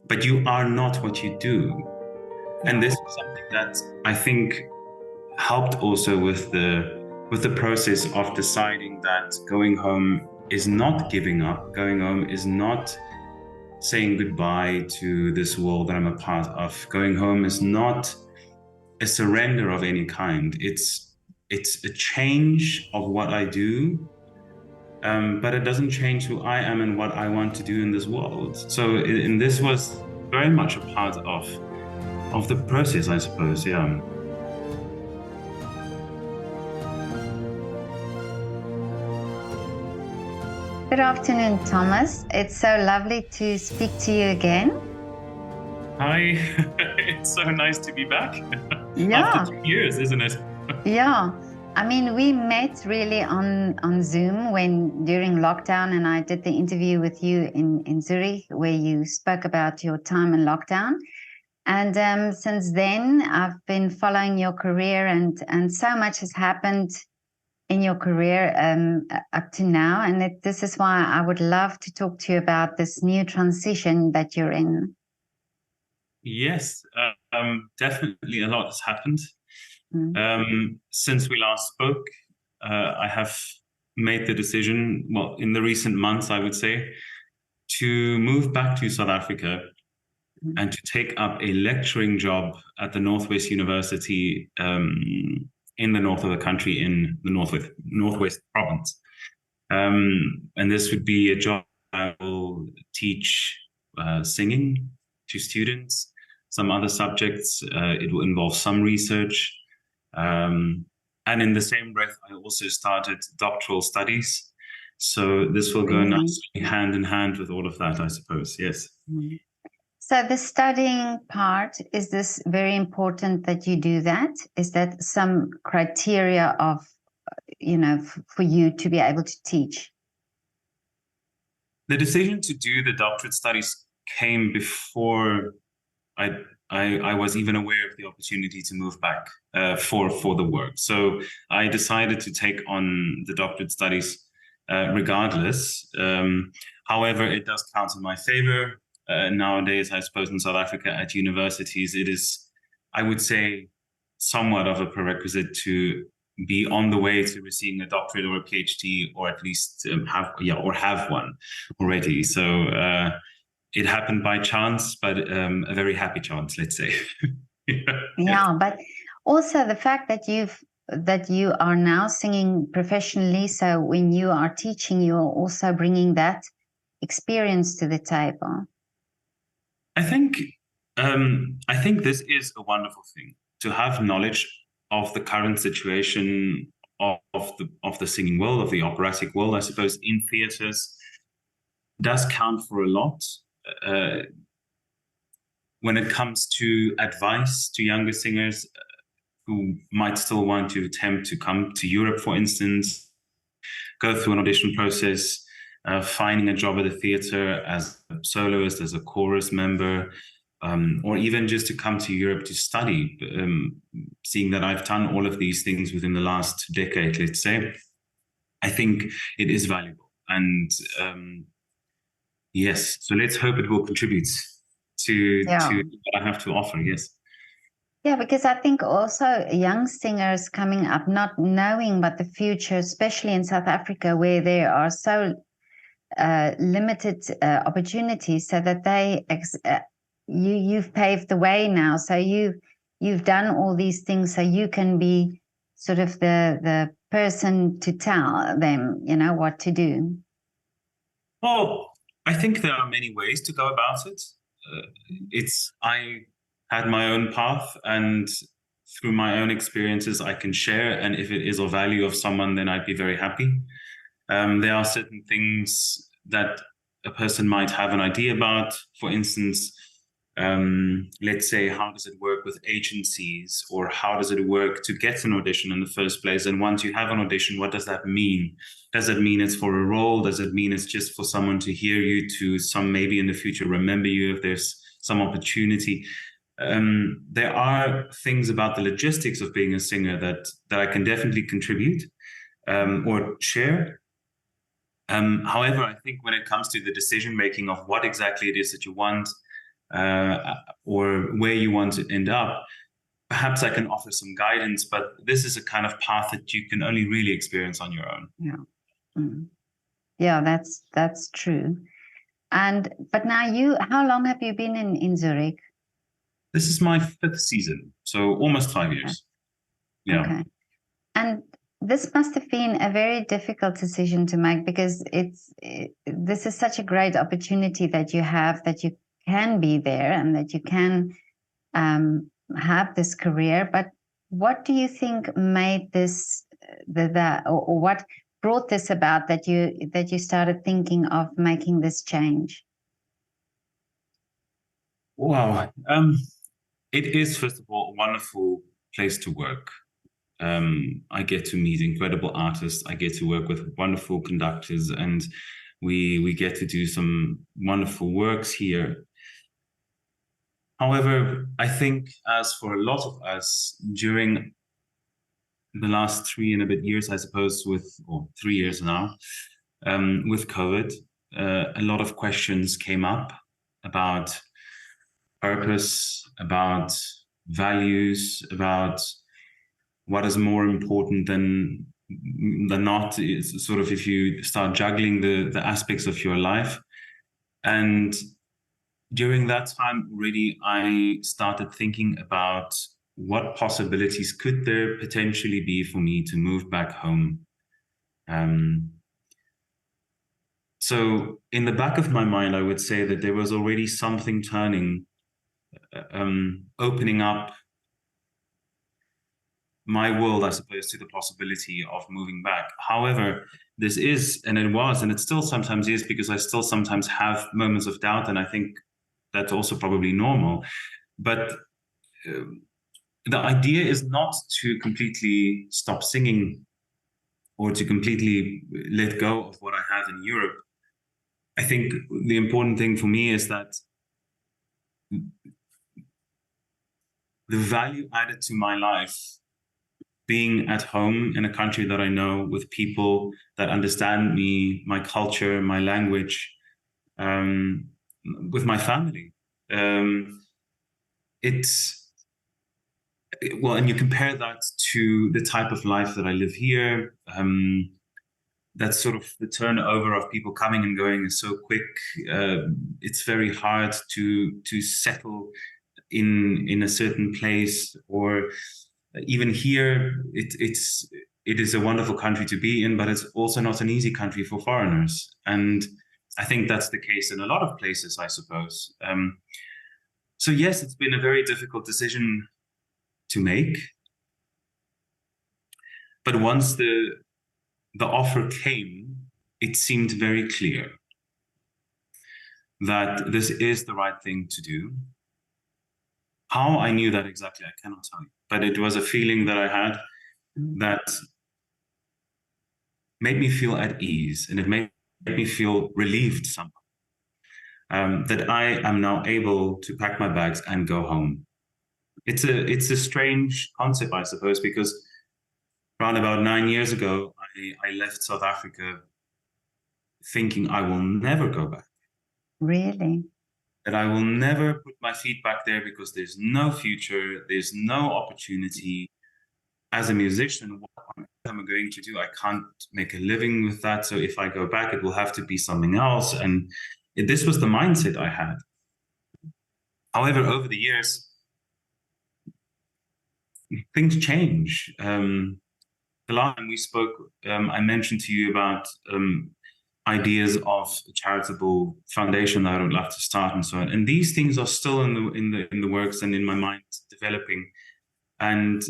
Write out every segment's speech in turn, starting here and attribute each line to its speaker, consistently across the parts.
Speaker 1: but you are not what you do. And this is something that I think helped also with the process of deciding that going home is not giving up. Going home is not saying goodbye to this world that I'm a part of. Going home is not a surrender of any kind. It's a change of what I do, but it doesn't change who I am and what I want to do in this world. So, and this was very much a part of the process, I suppose. Yeah.
Speaker 2: Good afternoon, Thomas. It's so lovely to speak to you again.
Speaker 1: Hi, it's so nice to be back after
Speaker 2: Yeah,
Speaker 1: 2 years, isn't it?
Speaker 2: yeah. I mean, we met really on Zoom when during lockdown, and I did the interview with you in Zurich, where you spoke about your time in lockdown. And since then, I've been following your career, and so much has happened in your career up to now. And this is why I would love to talk to you about this new transition that you're in.
Speaker 1: Yes, definitely a lot has happened.
Speaker 2: Mm.
Speaker 1: Since we last spoke, I have made the decision, well, in the recent months, I would say, to move back to South Africa and to take up a lecturing job at the Northwest University in the north of the country, in the Northwest province. And this would be a job I will teach singing to students, some other subjects. It will involve some research. And in the same breath, I also started doctoral studies. So this will go nicely hand in hand with all of that, I suppose. Yes.
Speaker 2: Mm. So the studying part, is this very important that you do that? Is that some criteria of, for you to be able to teach?
Speaker 1: The decision to do the doctorate studies came before I was even aware of the opportunity to move back for the work. So I decided to take on the doctorate studies regardless. However, it does count in my favor. Nowadays, I suppose in South Africa at universities, it is, I would say, somewhat of a prerequisite to be on the way to receiving a doctorate or a PhD, or at least have one already. So it happened by chance, but a very happy chance, let's say.
Speaker 2: Yeah, but also the fact that you are now singing professionally, so when you are teaching, you're also bringing that experience to the table.
Speaker 1: I think I think this is a wonderful thing to have knowledge of the current situation of the singing world, of the operatic world. I suppose in theaters does count for a lot. Uh, when it comes to advice to younger singers who might still want to attempt to come to Europe, for instance, go through an audition process, finding a job at a theater as a soloist, as a chorus member, or even just to come to Europe to study, seeing that I've done all of these things within the last decade, let's say, I think it is valuable. And yes, so let's hope it will contribute to what I have to offer. Yes.
Speaker 2: Yeah, because I think also young singers coming up, not knowing what the future, especially in South Africa, where there are so limited opportunities, so that you've paved the way now. So you've done all these things, so you can be sort of the person to tell them, what to do.
Speaker 1: Well, I think there are many ways to go about it. I had my own path, and through my own experiences, I can share. And if it is of value of someone, then I'd be very happy. There are certain things that a person might have an idea about. For instance, let's say, how does it work with agencies, or how does it work to get an audition in the first place? And once you have an audition, what does that mean? Does it mean it's for a role? Does it mean it's just for someone to hear you, to some maybe in the future remember you if there's some opportunity? There are things about the logistics of being a singer that I can definitely contribute or share. However, I think when it comes to the decision making of what exactly it is that you want, or where you want to end up, perhaps I can offer some guidance, but this is a kind of path that you can only really experience on your own.
Speaker 2: Yeah. Mm. Yeah, that's true. And but now how long have you been in Zurich?
Speaker 1: This is my 5th season, so almost 5
Speaker 2: Okay.
Speaker 1: years. Yeah.
Speaker 2: Okay. And this must have been a very difficult decision to make because this is such a great opportunity that you have, that you can be there and that you can have this career. But what do you think made this or what brought this about, that you started thinking of making this change?
Speaker 1: Wow. It is, first of all, a wonderful place to work. I get to meet incredible artists. I get to work with wonderful conductors, and we get to do some wonderful works here. However, I think, as for a lot of us, during the last 3 and a bit years, I suppose, or 3 years now, with COVID, a lot of questions came up about purpose, about values, about what is more important than not. It's sort of, if you start juggling the aspects of your life. And during that time already, I started thinking about what possibilities could there potentially be for me to move back home. So in the back of my mind, I would say that there was already something turning, opening up my world, I suppose, to the possibility of moving back. However, this is, and it was, and it still sometimes is, because I still sometimes have moments of doubt, and I think that's also probably normal. But the idea is not to completely stop singing or to completely let go of what I have in Europe. I think the important thing for me is that the value added to my life, being at home in a country that I know, with people that understand me, my culture, my language, with my family. It's well, and you compare that to the type of life that I live here. That's sort of, the turnover of people coming and going is so quick. It's very hard to settle in a certain place, or even here. It is a wonderful country to be in, but it's also not an easy country for foreigners. And I think that's the case in a lot of places, I suppose. So yes, it's been a very difficult decision to make. But once the offer came, it seemed very clear that this is the right thing to do. How I knew that exactly, I cannot tell you. But it was a feeling that I had that made me feel at ease, and it made me feel relieved somehow. That I am now able to pack my bags and go home. It's a strange concept, I suppose, because around about 9 years ago, I left South Africa thinking I will never go back.
Speaker 2: Really?
Speaker 1: That I will never put my feet back there because there's no future, there's no opportunity. As a musician, what am I going to do? I can't make a living with that. So if I go back, it will have to be something else. And this was the mindset I had. However, over the years, things change. The last time we spoke, I mentioned to you about ideas of a charitable foundation that I would love to start, and so on. And these things are still in the works and in my mind, developing. And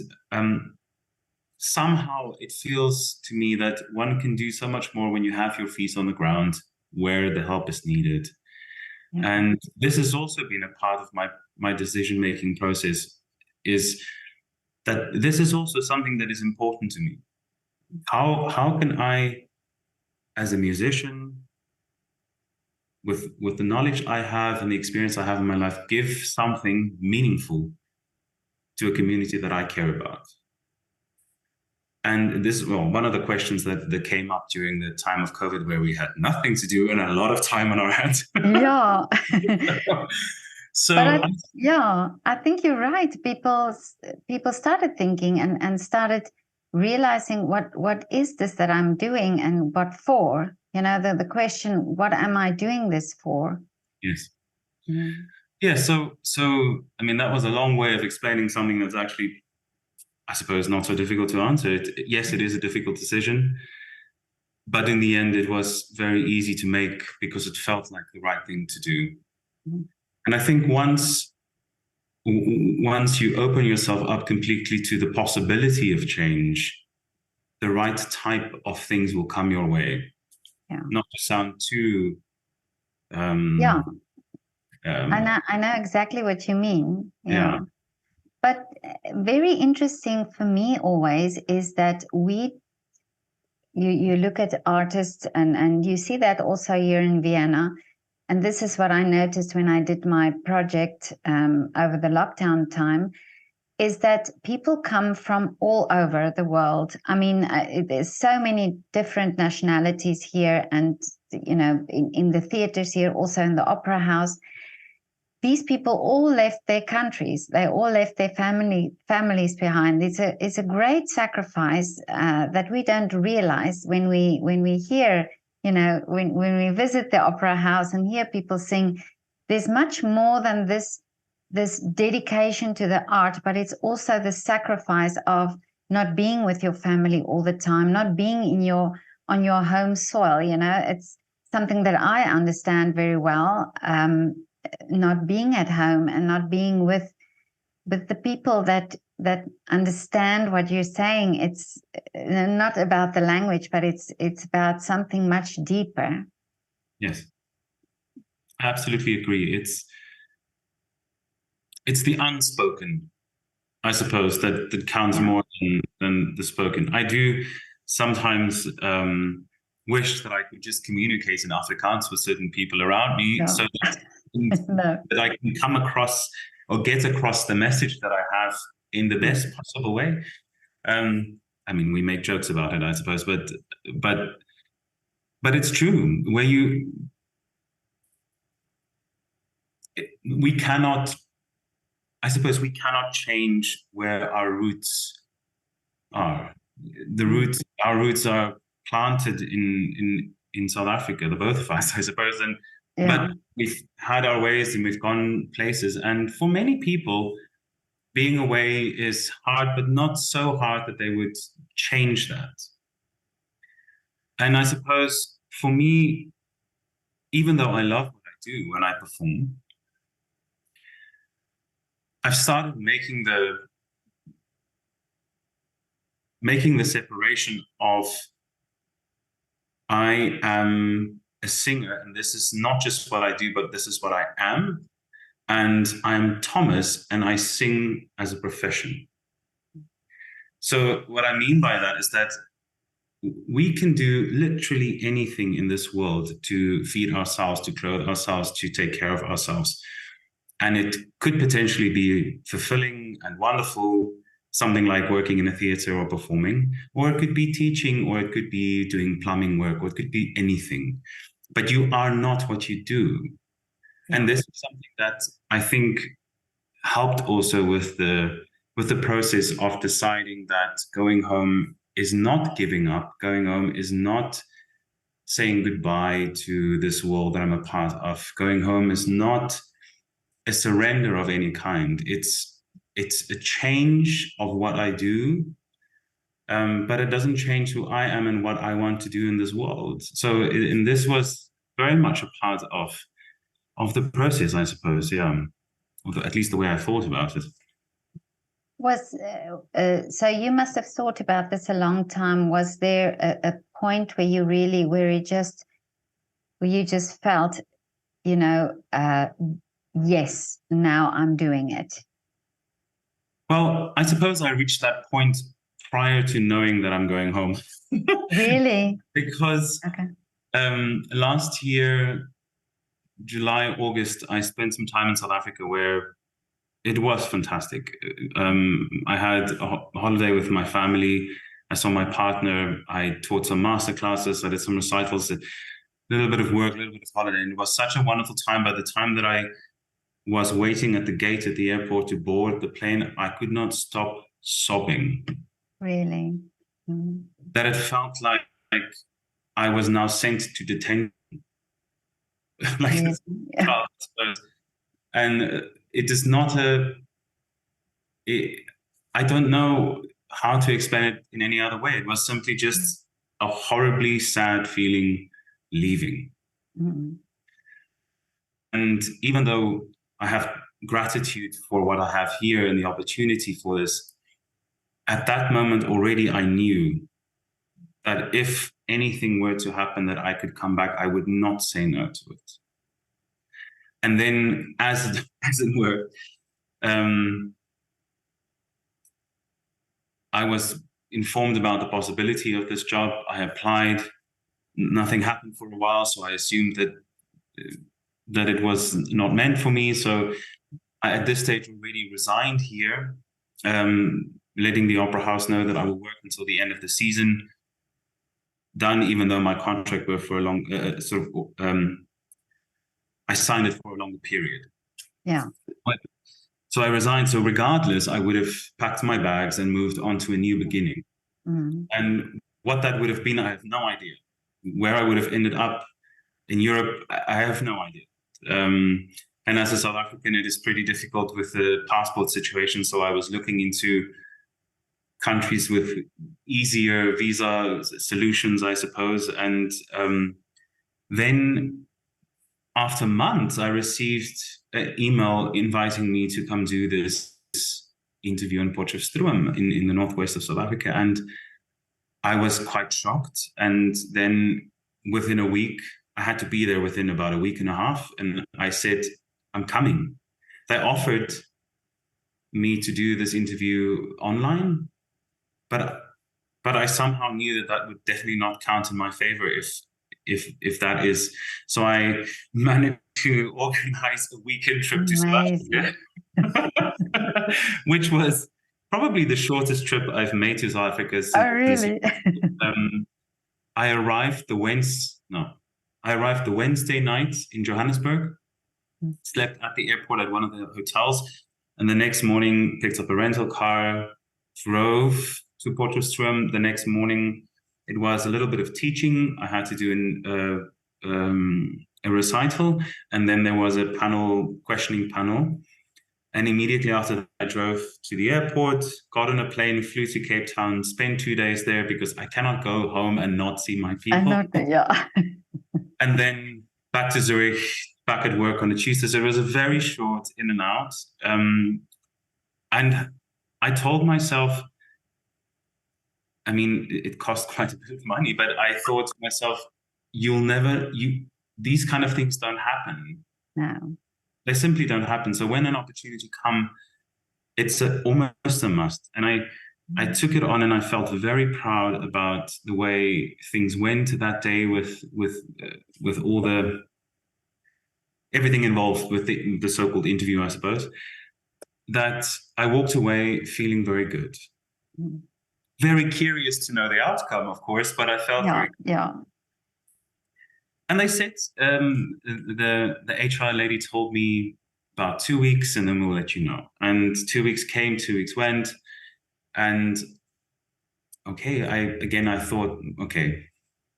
Speaker 1: somehow it feels to me that one can do so much more when you have your feet on the ground where the help is needed. Yeah. And this has also been a part of my decision-making process, is that this is also something that is important to me. How can I, as a musician, with the knowledge I have and the experience I have in my life, give something meaningful to a community that I care about? And this is, well, one of the questions that came up during the time of COVID, where we had nothing to do and a lot of time on our hands.
Speaker 2: Yeah.
Speaker 1: So
Speaker 2: I think you're right. People started thinking and started realizing what is this that I'm doing and what for? You know, the question, what am I doing this for?
Speaker 1: yes.
Speaker 2: Mm.
Speaker 1: Yeah, so I mean that was a long way of explaining something that's actually, I suppose, not so difficult to answer. Yes, it is a difficult decision, but in the end, it was very easy to make because it felt like the right thing to do.
Speaker 2: Mm.
Speaker 1: And I think once you open yourself up completely to the possibility of change, the right type of things will come your way.
Speaker 2: Yeah.
Speaker 1: Not to sound too
Speaker 2: Yeah.
Speaker 1: um,
Speaker 2: I know exactly what you mean.
Speaker 1: yeah,
Speaker 2: Yeah. But very interesting for me always is that you look at artists and you see that also here in Vienna. And this is what I noticed when I did my project over the lockdown time, is that people come from all over the world. I mean, there's so many different nationalities here, and you know, in the theaters here, also in the opera house. These people all left their countries. They all left their families behind. It's a great sacrifice that we don't realize when we hear, you know, when we visit the opera house and hear people sing. There's much more than this dedication to the art, but it's also the sacrifice of not being with your family all the time, not being in your on your home soil. You know, it's something that I understand very well. Not being at home and not being with the people that understand what you're saying. It's not about the language, but it's about something much deeper.
Speaker 1: yes, I absolutely agree. It's the unspoken, I suppose, that counts
Speaker 2: Yeah.
Speaker 1: more than the spoken. I do sometimes wish that I could just communicate in Afrikaans with certain people around me,
Speaker 2: No.
Speaker 1: so
Speaker 2: No.
Speaker 1: that I can come across or get across the message that I have in the best possible way. I mean, we make jokes about it, I suppose, but but it's true. We cannot, I suppose, we cannot change where our roots are. Our roots are planted in South Africa, the both of us, I suppose, and
Speaker 2: Yeah.
Speaker 1: but we've had our ways and we've gone places, and for many people, being away is hard, but not so hard that they would change that. And I suppose for me, even though I love what I do when I perform, I've started making the separation of I am a singer, and this is not just what I do, but this is what I am. And I'm Thomas, and I sing as a profession. So, what I mean by that is that we can do literally anything in this world to feed ourselves, to clothe ourselves, to take care of ourselves. And it could potentially be fulfilling and wonderful, something like working in a theater or performing, or it could be teaching, or it could be doing plumbing work, or it could be anything. But you are not what you do.
Speaker 2: Yeah.
Speaker 1: And this is something that I think helped also with the process of deciding that going home is not giving up, going home is not saying goodbye to this world that I'm a part of. Going home is not a surrender of any kind. It's a change of what I do, but it doesn't change who I am and what I want to do in this world. So, and this was very much a part of the process, I suppose. Yeah, at least the way I thought about it.
Speaker 2: Was so you must have thought about this a long time. Was there a point where you just felt, you know, yes, now I'm doing it?
Speaker 1: Well, I suppose I reached that point prior to knowing that I'm going home.
Speaker 2: Really?
Speaker 1: Because
Speaker 2: Okay.
Speaker 1: last year, July, August, I spent some time in South Africa where it was fantastic. I had a holiday with my family. I saw my partner. I taught some master classes. I did some recitals, a little bit of work, a little bit of holiday. And it was such a wonderful time. By the time that I was waiting at the gate at the airport to board the plane, I could not stop sobbing.
Speaker 2: Really? Mm.
Speaker 1: That it felt like I was now sent to detention, like
Speaker 2: Yeah.
Speaker 1: this child, I suppose. And it is not I don't know how to explain it in any other way. It was simply just a horribly sad feeling leaving.
Speaker 2: Mm.
Speaker 1: And even though I have gratitude for what I have here and the opportunity for this, at that moment already I knew that if anything were to happen that I could come back, I would not say no to it. And then, as it were, I was informed about the possibility of this job. I applied. Nothing happened for a while, so I assumed that it was not meant for me. So I, at this stage, already resigned here, letting the Opera House know that I will work until the end of the season. Done, even though my contract were for a long I signed it for a longer period.
Speaker 2: Yeah.
Speaker 1: So I resigned. So regardless, I would have packed my bags and moved on to a new beginning.
Speaker 2: Mm.
Speaker 1: And what that would have been, I have no idea. Where I would have ended up in Europe, I have no idea. And as a South African, it is pretty difficult with the passport situation. So I was looking into countries with easier visa solutions, I suppose. And then after months, I received an email inviting me to come do this interview in Potchefstroom in the northwest of South Africa. And I was quite shocked. And then within a week, I had to be there within about a week and a half. And I said, I'm coming. They offered me to do this interview online, but I somehow knew that that would definitely not count in my favor if that is. So I managed to organize a weekend trip to South
Speaker 2: Amazing.
Speaker 1: Africa, which was probably the shortest trip I've made to South Africa since
Speaker 2: Oh, really?
Speaker 1: I arrived the Wednesday night in Johannesburg, slept at the airport at one of the hotels, and the next morning picked up a rental car, drove to Potchefstroom. The next morning, it was a little bit of teaching. I had to do a recital, and then there was a questioning panel. And immediately after that, I drove to the airport, got on a plane, flew to Cape Town, spent 2 days there because I cannot go home and not see my people.
Speaker 2: I know that, yeah.
Speaker 1: And then back to Zurich, back at work on a Tuesday. So it was a very short in and out. And I told myself, I mean, it cost quite a bit of money, but I thought to myself, these kind of things don't happen.
Speaker 2: No.
Speaker 1: They simply don't happen. So when an opportunity comes, it's almost a must. And I took it on, and I felt very proud about the way things went that day with all everything involved with the so-called interview, I suppose. That I walked away feeling very good.
Speaker 2: Mm.
Speaker 1: Very curious to know the outcome, of course, but I felt very good.
Speaker 2: Yeah.
Speaker 1: And they said, the HR lady told me about 2 weeks, and then we'll let you know. And 2 weeks came, 2 weeks went, and okay, I thought, okay,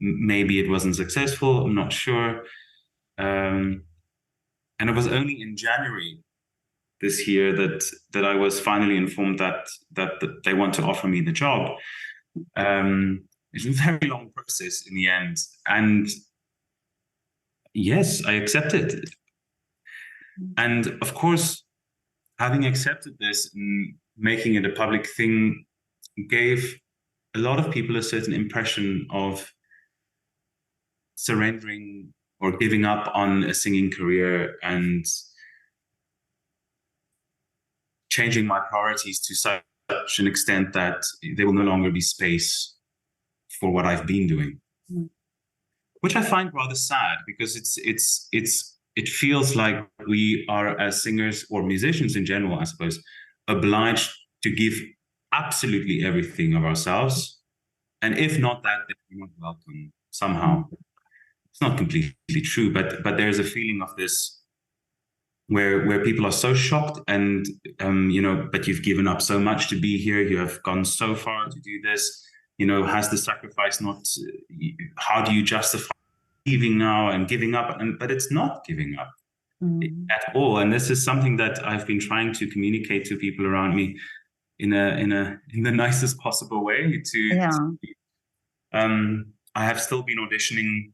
Speaker 1: maybe it wasn't successful. I'm not sure. And it was only in January this year that I was finally informed that they want to offer me the job. It's a very long process in the end, and yes, I accepted. And of course, having accepted this and making it a public thing gave a lot of people a certain impression of surrendering or giving up on a singing career and changing my priorities to such an extent that there will no longer be space for what I've been doing. Mm. Which I find rather sad, because it feels like we are, as singers or musicians in general, I suppose, obliged to give absolutely everything of ourselves. And if not that, then we're not welcome somehow. It's not completely true, but there's a feeling of this where people are so shocked and but you've given up so much to be here, you have gone so far to do this, has the sacrifice not, how do you justify leaving now and giving up? But it's not giving up at all. And this is something that I've been trying to communicate to people around me in the nicest possible way I have still been auditioning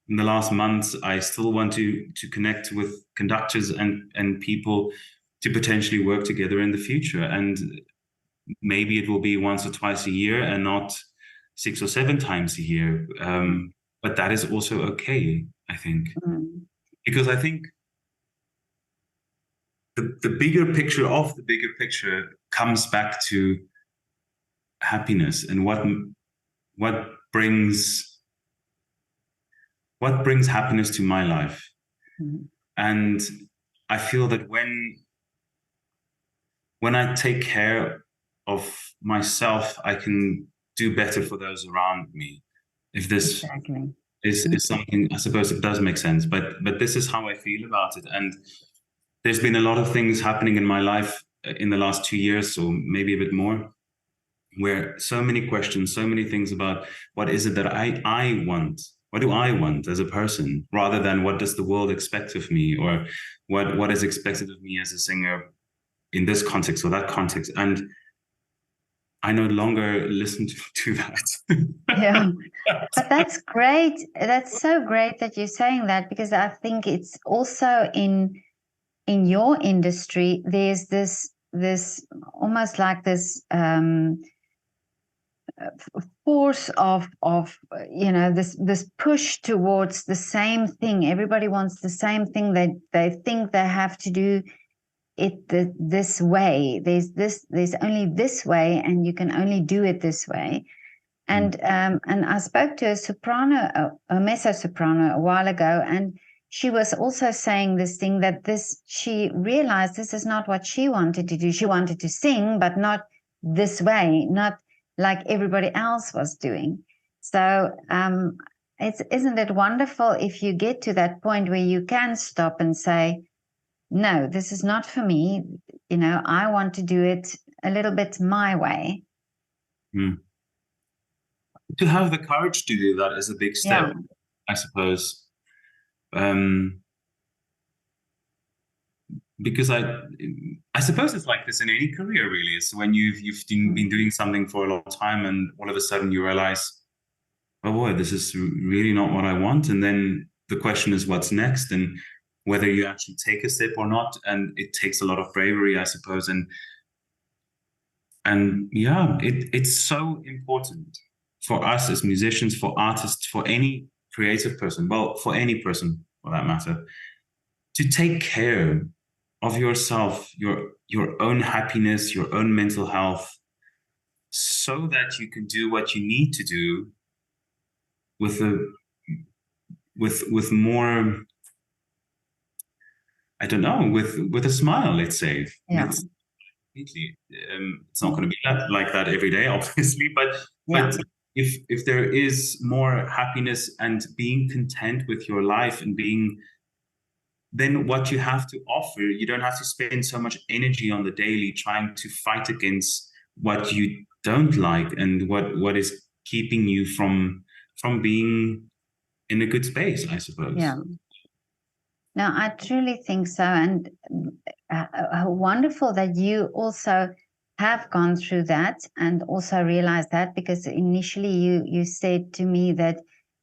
Speaker 1: in the last months. I still want to connect with conductors and people to potentially work together in the future. And maybe it will be once or twice a year and not 6 or 7 times a year. But that is also okay, I think. Because I think the bigger picture of the bigger picture comes back to happiness and what brings happiness to my life. And I feel that when I take care of myself, I can do better for those around me. If this is something, I suppose it does make sense, but this is how I feel about it. And there's been a lot of things happening in my life in the last 2 years, or maybe a bit more, where so many questions, so many things about what is it that I want? What do I want as a person, rather than what does the world expect of me, or what is expected of me as a singer in this context or that context. And I no longer listen to that.
Speaker 2: Yeah, but that's great. That's so great that you're saying that, because I think it's also in your industry, there's this almost like this force of this push towards the same thing. Everybody wants the same thing. They think they have to do it this way. There's only this way, and you can only do it this way. And I spoke to a soprano, a mezzo soprano, a while ago, and she was also saying this thing that she realized this is not what she wanted to do. She wanted to sing, but not this way, not like everybody else was doing. So isn't it wonderful if you get to that point where you can stop and say, no, this is not for me. I want to do it a little bit my way.
Speaker 1: To have the courage to do that is a big step, I suppose. Because I suppose it's like this in any career, really. It's when you've been doing something for a long time, and all of a sudden you realize, oh boy, this is really not what I want. And then the question is, what's next, and whether you actually take a step or not. And it takes a lot of bravery, I suppose. And yeah, it's so important for us as musicians, for artists, for any creative person, well, for any person for that matter, to take care of yourself, your own happiness, your own mental health, so that you can do what you need to do with more, I don't know, with a smile, let's say.
Speaker 2: Yeah.
Speaker 1: It's not going to be like that every day, obviously, but if there is more happiness and being content with your life and then what you have to offer, you don't have to spend so much energy on the daily trying to fight against what you don't like and what is keeping you from being in a good space, I suppose.
Speaker 2: Yeah. No, I truly think so. And wonderful that you also have gone through that and also realized that, because initially you said to me that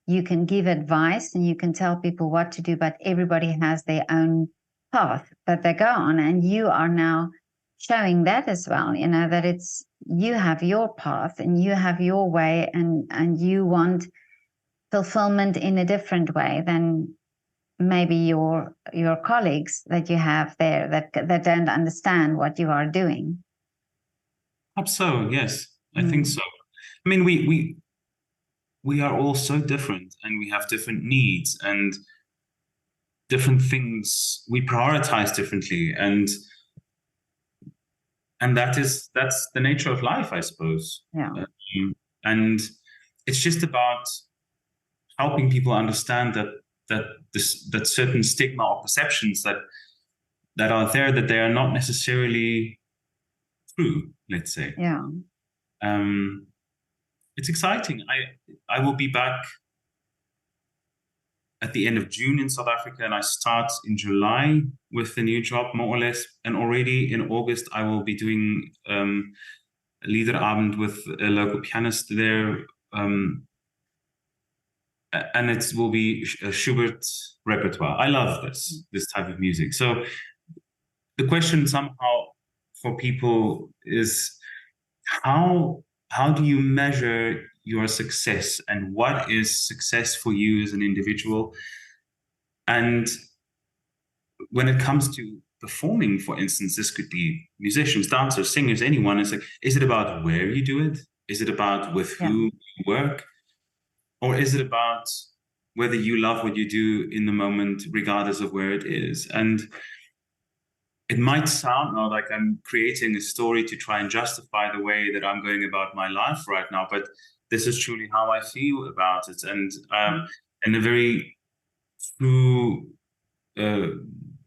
Speaker 2: you can give advice and you can tell people what to do, but everybody has their own path that they go on. And you are now showing that as well, that you have your path and you have your way, and you want fulfillment in a different way than maybe your colleagues that you have there that don't understand what you are doing.
Speaker 1: So yes, I think so. I mean, we are all so different, and we have different needs and different things. We prioritize differently, and that's the nature of life, I suppose.
Speaker 2: Yeah.
Speaker 1: And it's just about helping people understand that certain stigma or perceptions that that are there, that they are not necessarily true, let's say.
Speaker 2: Yeah.
Speaker 1: It's exciting. I will be back at the end of June in South Africa, and I start in July with the new job, more or less. And already in August, I will be doing a Liederabend with a local pianist there. And it will be a Schubert repertoire. I love this type of music. So the question somehow for people is how do you measure your success, and what is success for you as an individual? And when it comes to performing, for instance, this could be musicians, dancers, singers, anyone. It's like, is it about where you do it? Is it about with who you work? Or is it about whether you love what you do in the moment, regardless of where it is? And it might sound now like I'm creating a story to try and justify the way that I'm going about my life right now, but this is truly how I feel about it. And a very true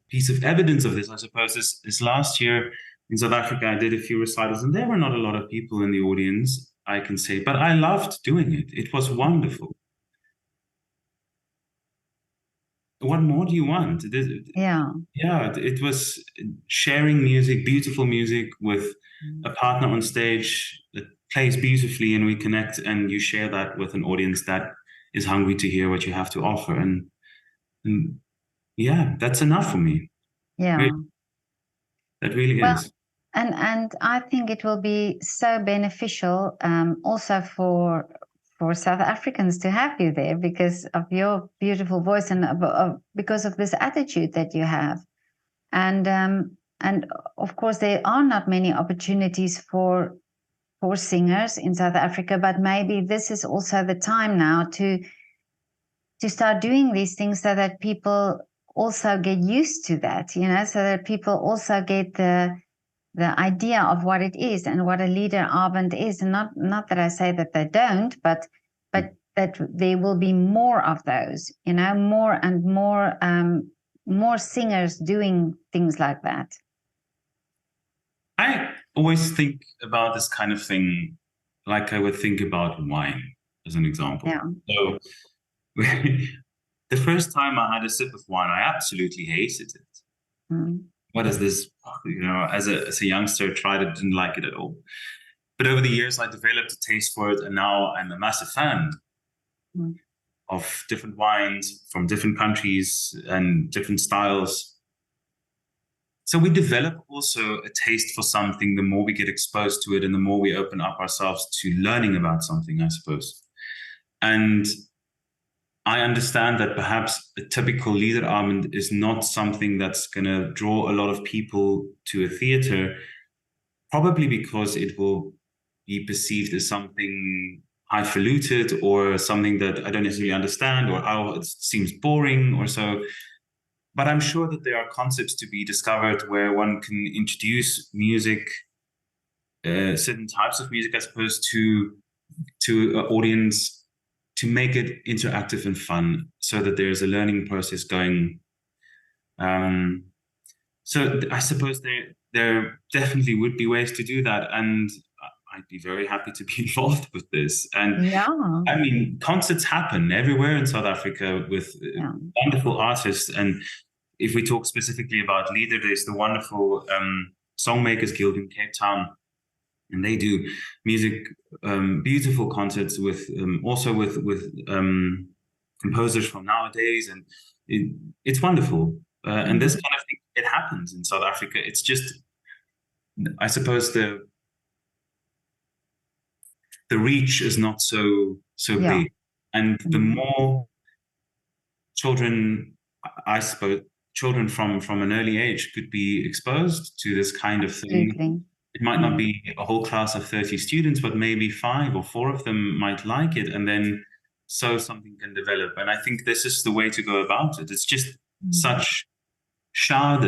Speaker 1: piece of evidence of this, I suppose, is last year in South Africa. I did a few recitals, and there were not a lot of people in the audience, I can say, but I loved doing it. It was wonderful. What more do you want? It was sharing music, beautiful music, with a partner on stage that plays beautifully, and we connect, and you share that with an audience that is hungry to hear what you have to offer. And yeah, that's enough for me.
Speaker 2: Yeah.
Speaker 1: Really, that really is.
Speaker 2: And I think it will be so beneficial also for South Africans to have you there, because of your beautiful voice and because of this attitude that you have. And of course, there are not many opportunities for singers in South Africa, but maybe this is also the time now to start doing these things, so that people also get used to that, so that people also get the idea of what it is and what a Liederabend is. And not that I say that they don't, but that there will be more of those, more and more singers doing things like that.
Speaker 1: I always think about this kind of thing like I would think about wine, as an example.
Speaker 2: Yeah.
Speaker 1: So the first time I had a sip of wine, I absolutely hated it. What is this? As a youngster, tried it, didn't like it at all. But over the years, I developed a taste for it, and now I'm a massive fan of different wines from different countries and different styles. So we develop also a taste for something the more we get exposed to it, and the more we open up ourselves to learning about something, I suppose. And I understand that perhaps a typical Liederabend is not something that's going to draw a lot of people to a theater, probably because it will be perceived as something highfalutin, or something that I don't necessarily understand, or it seems boring or so. But I'm sure that there are concepts to be discovered where one can introduce music, certain types of music, I suppose, to an audience, to make it interactive and fun, so that there's a learning process going. So I suppose there definitely would be ways to do that, and I'd be very happy to be involved with this. And I mean, concerts happen everywhere in South Africa with wonderful artists. And if we talk specifically about Lieder, there's the wonderful Songmakers Guild in Cape Town, and they do music, beautiful concerts with also with composers from nowadays, and it's wonderful. And this kind of thing, it happens in South Africa. It's just, I suppose, the reach is not so big, and the more children, I suppose, children from an early age could be exposed to this kind of thing. It might not be a whole class of 30 students, but maybe 5 or 4 of them might like it, and then so something can develop. And I think this is the way to go about it. It's just such schade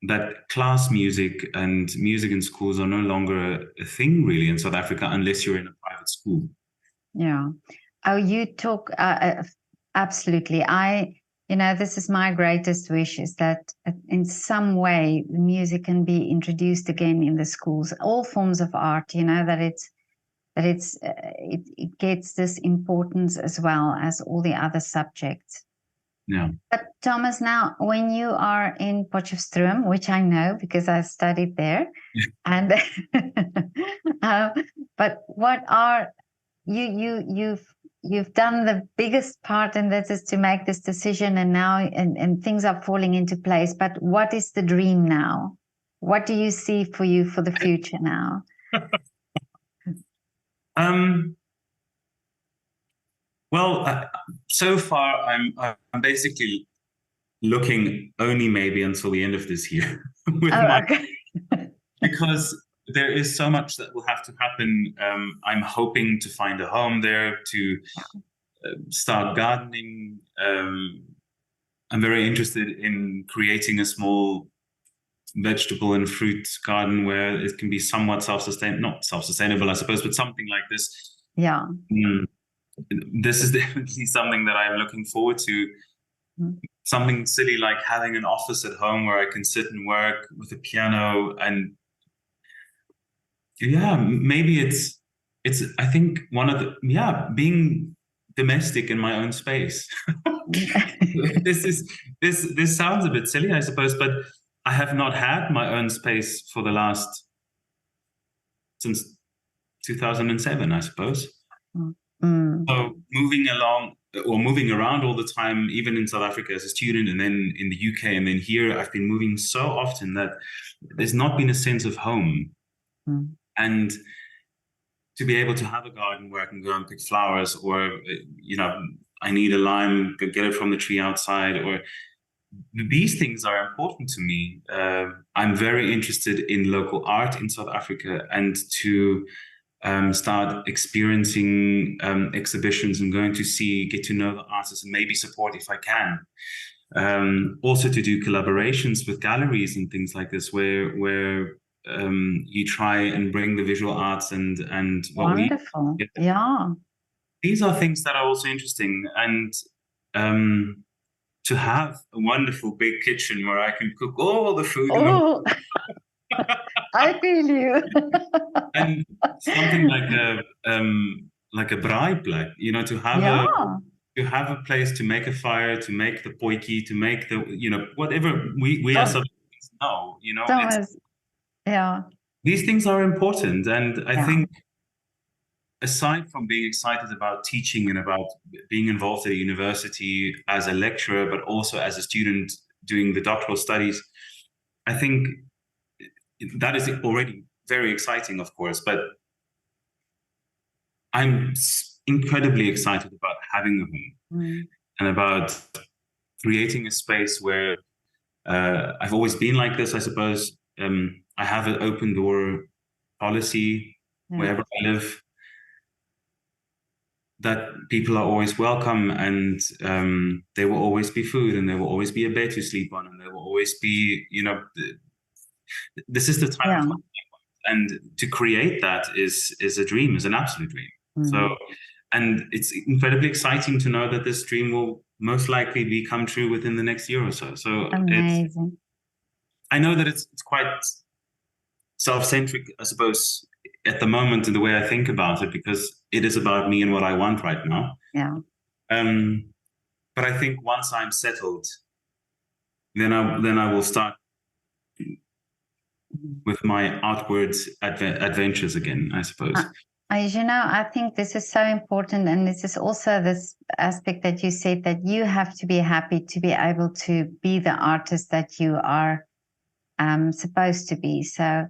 Speaker 1: that class music and music in schools are no longer a thing really in South Africa, unless you're in a private school.
Speaker 2: Yeah. Oh, you talk absolutely. This is my greatest wish, is that in some way the music can be introduced again in the schools, all forms of art, it gets this importance as well as all the other subjects.
Speaker 1: Yeah.
Speaker 2: But Thomas, now when you are in Potchefstroom, which I know because I studied there, and but what are you've done the biggest part, and that is to make this decision, and now and things are falling into place. But what is the dream now? What do you see for you for the future now?
Speaker 1: Well, so far I'm basically looking only maybe until the end of this year with
Speaker 2: Okay.
Speaker 1: because there is so much that will have to happen. I'm hoping to find a home there, to start gardening. I'm very interested in creating a small vegetable and fruit garden where it can be somewhat not self-sustainable, I suppose, but something like this.
Speaker 2: Yeah.
Speaker 1: This is definitely something that I'm looking forward to. Something silly like having an office at home where I can sit and work with a piano, and maybe it's I think one of the being domestic in my own space. This sounds a bit silly, I suppose, but I have not had my own space for the last since 2007, I suppose. So moving around all the time, even in South Africa as a student, and then in the UK, and then here, I've been moving so often that there's not been a sense of home. And to be able to have a garden where I can go and pick flowers, or I need a lime, get it from the tree outside, or these things are important to me. I'm very interested in local art in South Africa, and to start experiencing exhibitions and going to get to know the artists, and maybe support if I can. Also to do collaborations with galleries and things like this, where you try and bring the visual arts and what
Speaker 2: Wonderful.
Speaker 1: we.
Speaker 2: Yeah.
Speaker 1: These are things that are also interesting, and to have a wonderful big kitchen where I can cook all the food.
Speaker 2: I feel you.
Speaker 1: And something like a braaiplek, to have a place to make a fire, to make the potjie, to make the whatever we as know.
Speaker 2: Thomas,
Speaker 1: These things are important, and I think, aside from being excited about teaching and about being involved at a university as a lecturer, but also as a student doing the doctoral studies, I think that is already very exciting, of course, but I'm incredibly excited about having a home and about creating a space where I've always been like this, I suppose. I have an open door policy wherever I live, that people are always welcome, and there will always be food, and there will always be a bed to sleep on, and there will always be, this is the type of life. And to create that is a dream, is an absolute dream. So, and it's incredibly exciting to know that this dream will most likely become true within the next year or so. So
Speaker 2: amazing.
Speaker 1: I know that it's quite self-centric, I suppose, at the moment in the way I think about it, because it is about me and what I want right now.
Speaker 2: Yeah.
Speaker 1: But I think once I'm settled, then I will start with my outward adventures again, I suppose.
Speaker 2: I think this is so important, and this is also this aspect that you said, that you have to be happy to be able to be the artist that you are supposed to be. So,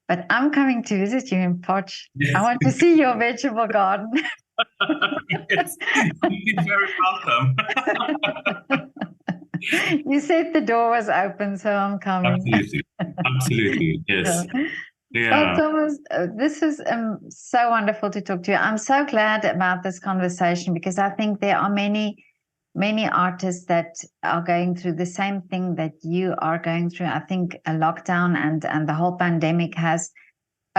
Speaker 2: but I'm coming to visit you in Potch. I want to see your vegetable garden.
Speaker 1: Yes, you're very welcome.
Speaker 2: You said the door was open, so I'm coming.
Speaker 1: Absolutely, yes.
Speaker 2: Well, Thomas, this is so wonderful to talk to you. I'm so glad about this conversation, because I think there are many artists that are going through the same thing that you are going through. I think a lockdown and the whole pandemic has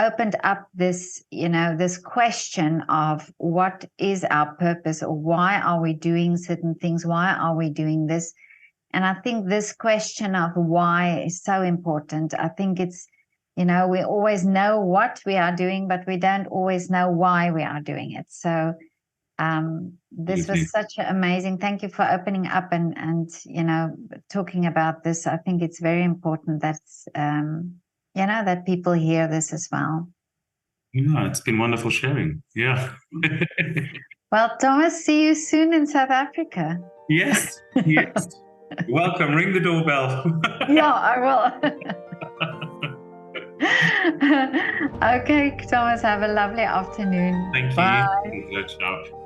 Speaker 2: opened up this, this question of what is our purpose, or why are we doing certain things? Why are we doing this? And I think this question of why is so important. I think it's, we always know what we are doing, but we don't always know why we are doing it. So this was such an amazing. Thank you for opening up and talking about this. I think it's very important that that people hear this as well.
Speaker 1: Yeah, it's been wonderful sharing. Yeah.
Speaker 2: Well, Thomas, see you soon in South Africa.
Speaker 1: Yes. Welcome. Ring the doorbell.
Speaker 2: Yeah, I will. Okay, Thomas, have a lovely afternoon.
Speaker 1: Thank you.
Speaker 2: Bye.
Speaker 1: Ciao.